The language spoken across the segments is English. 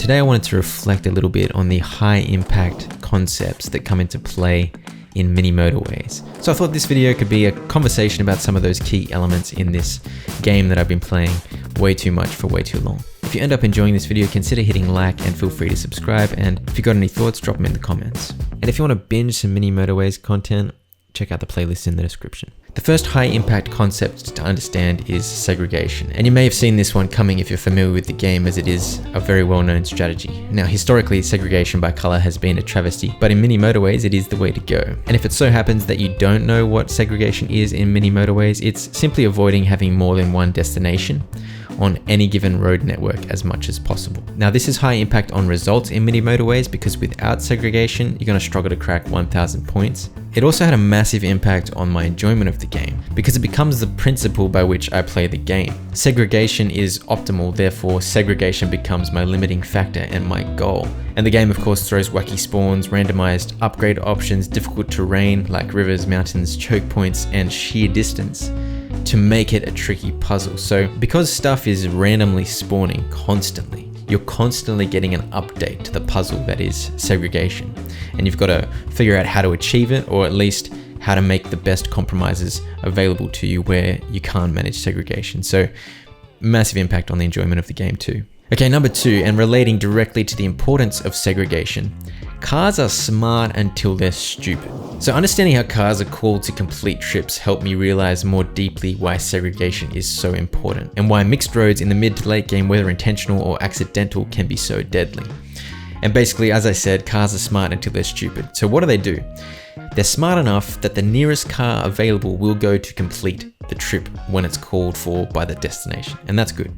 today I wanted to reflect a little bit on the high impact concepts that come into play in Mini Motorways. So I thought this video could be a conversation about some of those key elements in this game that I've been playing way too much for way too long. If you end up enjoying this video, consider hitting like and feel free to subscribe, and if you've got any thoughts, drop them in the comments. And if you want to binge some Mini Motorways content, check out the playlist in the description. The first high impact concept to understand is segregation, and you may have seen this one coming if you're familiar with the game, as it is a very well-known strategy. Now historically, segregation by color has been a travesty, but in Mini Motorways it is the way to go. And if it so happens that you don't know what segregation is in Mini Motorways, it's simply avoiding having more than one destination on any given road network as much as possible. Now this is high impact on results in Mini Motorways because without segregation, you're going to struggle to crack 1000 points. It also had a massive impact on my enjoyment of the game because it becomes the principle by which I play the game. Segregation is optimal, therefore segregation becomes my limiting factor and my goal. And the game of course throws wacky spawns, randomized upgrade options, difficult terrain like rivers, mountains, choke points, and sheer distance to make it a tricky puzzle. So because stuff is randomly spawning constantly, you're constantly getting an update to the puzzle that is segregation. And you've got to figure out how to achieve it, or at least how to make the best compromises available to you where you can't manage segregation. So massive impact on the enjoyment of the game too. Okay, number 2, and relating directly to the importance of segregation, cars are smart until they're stupid. So understanding how cars are called to complete trips helped me realize more deeply why segregation is so important, and why mixed roads in the mid to late game, whether intentional or accidental, can be so deadly. And basically, as I said, cars are smart until they're stupid. So what do? They're smart enough that the nearest car available will go to complete the trip when it's called for by the destination, and that's good.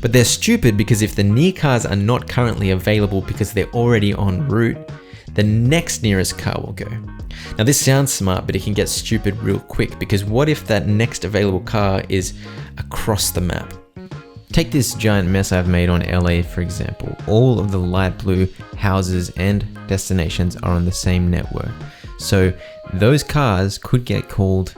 But they're stupid because if the near cars are not currently available because they're already en route, the next nearest car will go. Now this sounds smart, but it can get stupid real quick, because what if that next available car is across the map? Take this giant mess I've made on LA for example. All of the light blue houses and destinations are on the same network. So those cars could get called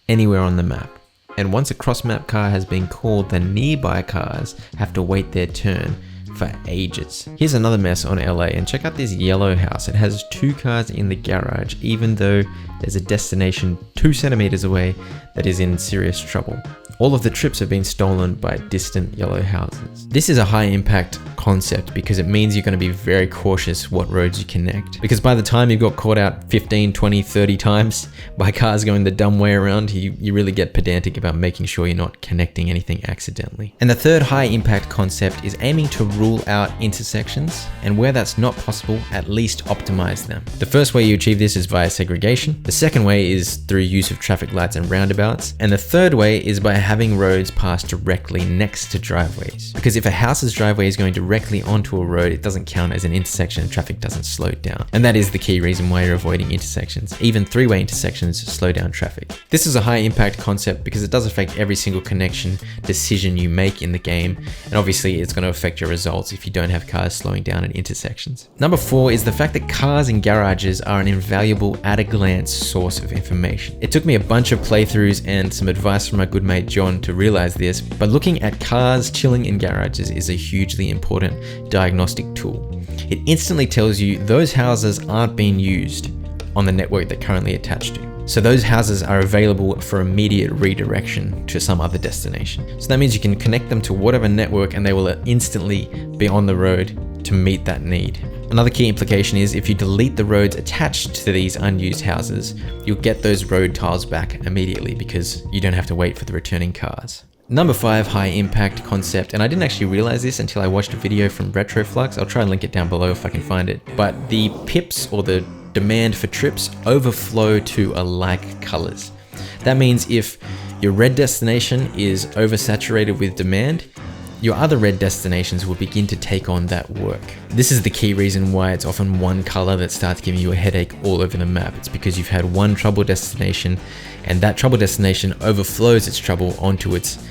anywhere on the map. And once a cross-map car has been called, the nearby cars have to wait their turn for ages. Here's another mess on LA, and check out this yellow house. It has 2 cars in the garage, even though there's a destination 2 centimeters away that is in serious trouble. All of the trips have been stolen by distant yellow houses. This is a high impact concept because it means you're going to be very cautious what roads you connect. Because by the time you've got caught out 15, 20, 30 times by cars going the dumb way around, you really get pedantic about making sure you're not connecting anything accidentally. And the third high impact concept is aiming to rule out intersections, and where that's not possible, at least optimize them. The first way you achieve this is via segregation. The second way is through use of traffic lights and roundabouts. And the third way is by having roads pass directly next to driveways. Because if a house's driveway is going directly onto a road, it doesn't count as an intersection and traffic doesn't slow down. And that is the key reason why you're avoiding intersections. Even 3-way intersections slow down traffic. This is a high impact concept because it does affect every single connection decision you make in the game. And obviously it's going to affect your results if you don't have cars slowing down at intersections. Number 4 is the fact that cars in garages are an invaluable at-a-glance source of information. It took me a bunch of playthroughs and some advice from my good mate John to realize this, but looking at cars chilling in garages is a hugely important diagnostic tool. It instantly tells you those houses aren't being used on the network they're currently attached to. So those houses are available for immediate redirection to some other destination. So that means you can connect them to whatever network and they will instantly be on the road to meet that need. Another key implication is if you delete the roads attached to these unused houses, you'll get those road tiles back immediately because you don't have to wait for the returning cars. Number 5, high impact concept, and I didn't actually realize this until I watched a video from Retroflux. I'll try and link it down below if I can find it. But the pips, or the demand for trips, overflow to alike colors. That means if your red destination is oversaturated with demand, your other red destinations will begin to take on that work. This is the key reason why it's often one color that starts giving you a headache all over the map. It's because you've had one trouble destination and that trouble destination overflows its trouble onto its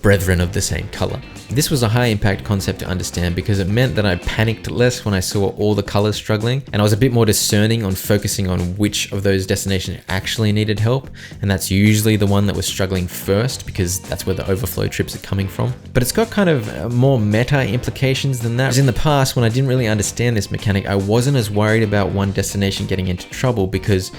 brethren of the same color. This was a high impact concept to understand because it meant that I panicked less when I saw all the colors struggling, and I was a bit more discerning on focusing on which of those destinations actually needed help, and that's usually the one that was struggling first because that's where the overflow trips are coming from. But it's got kind of more meta implications than that. Because in the past, when I didn't really understand this mechanic, I wasn't as worried about one destination getting into trouble because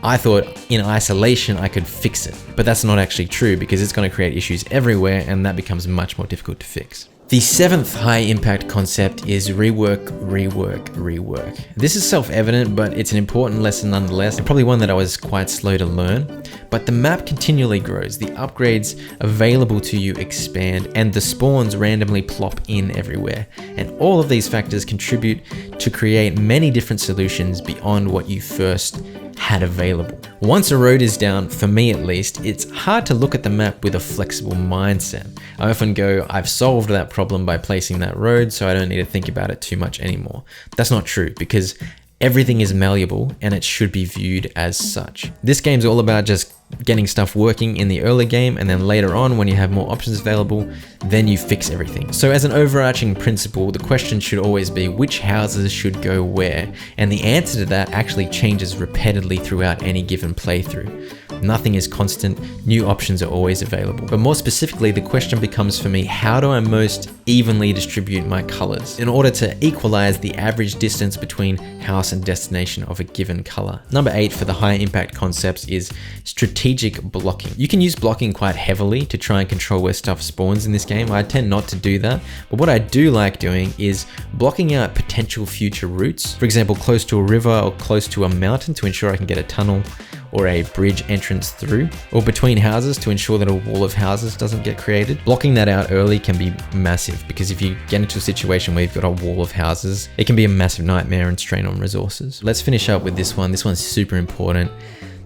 I thought in isolation I could fix it, but that's not actually true because it's going to create issues everywhere, and that becomes much more difficult to fix. The seventh high impact concept is rework, rework, rework. This is self-evident, but it's an important lesson nonetheless, and probably one that I was quite slow to learn. But the map continually grows, the upgrades available to you expand, and the spawns randomly plop in everywhere. And all of these factors contribute to create many different solutions beyond what you first had available. Once a road is down, for me at least, it's hard to look at the map with a flexible mindset. I often go, I've solved that problem by placing that road, so I don't need to think about it too much anymore. That's not true, because everything is malleable and it should be viewed as such. This game's all about just getting stuff working in the early game, and then later on when you have more options available, then you fix everything. So as an overarching principle, the question should always be which houses should go where, and the answer to that actually changes repeatedly throughout any given playthrough. Nothing is constant, new options are always available. But more specifically, the question becomes for me, how do I most evenly distribute my colors in order to equalize the average distance between house and destination of a given color? Number 8 for the high impact concepts is strategic blocking. You can use blocking quite heavily to try and control where stuff spawns in this game. I tend not to do that, but what I do like doing is blocking out potential future routes. For example, close to a river or close to a mountain to ensure I can get a tunnel or a bridge entrance through, or between houses to ensure that a wall of houses doesn't get created. Blocking that out early can be massive, because if you get into a situation where you've got a wall of houses, it can be a massive nightmare and strain on resources. Let's finish up with this one. This one's super important.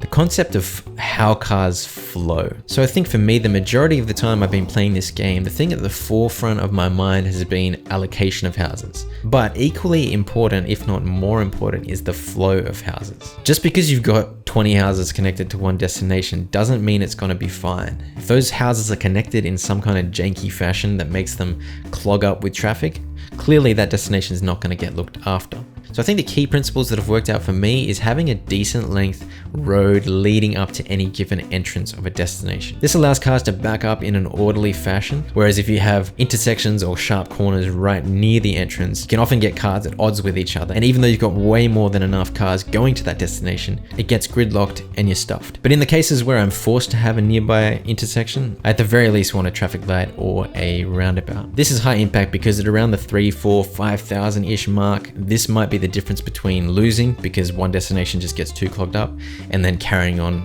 The concept of how cars flow. So I think for me, the majority of the time I've been playing this game, the thing at the forefront of my mind has been allocation of houses. But equally important, if not more important, is the flow of houses. Just because you've got 20 houses connected to one destination doesn't mean it's going to be fine. If those houses are connected in some kind of janky fashion that makes them clog up with traffic, clearly that destination is not going to get looked after. So I think the key principles that have worked out for me is having a decent length road leading up to any given entrance of a destination. This allows cars to back up in an orderly fashion, whereas if you have intersections or sharp corners right near the entrance, you can often get cars at odds with each other. And even though you've got way more than enough cars going to that destination, it gets gridlocked and you're stuffed. But in the cases where I'm forced to have a nearby intersection, I at the very least want a traffic light or a roundabout. This is high impact because at around the 3, 4, 5,000-ish mark, this might be the difference between losing because one destination just gets too clogged up and then carrying on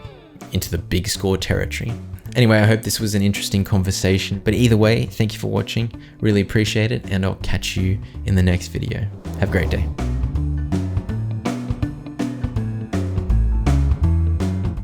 into the big score territory. Anyway, I hope this was an interesting conversation, but either way, thank you for watching, really appreciate it, and I'll catch you in the next video. Have a great day.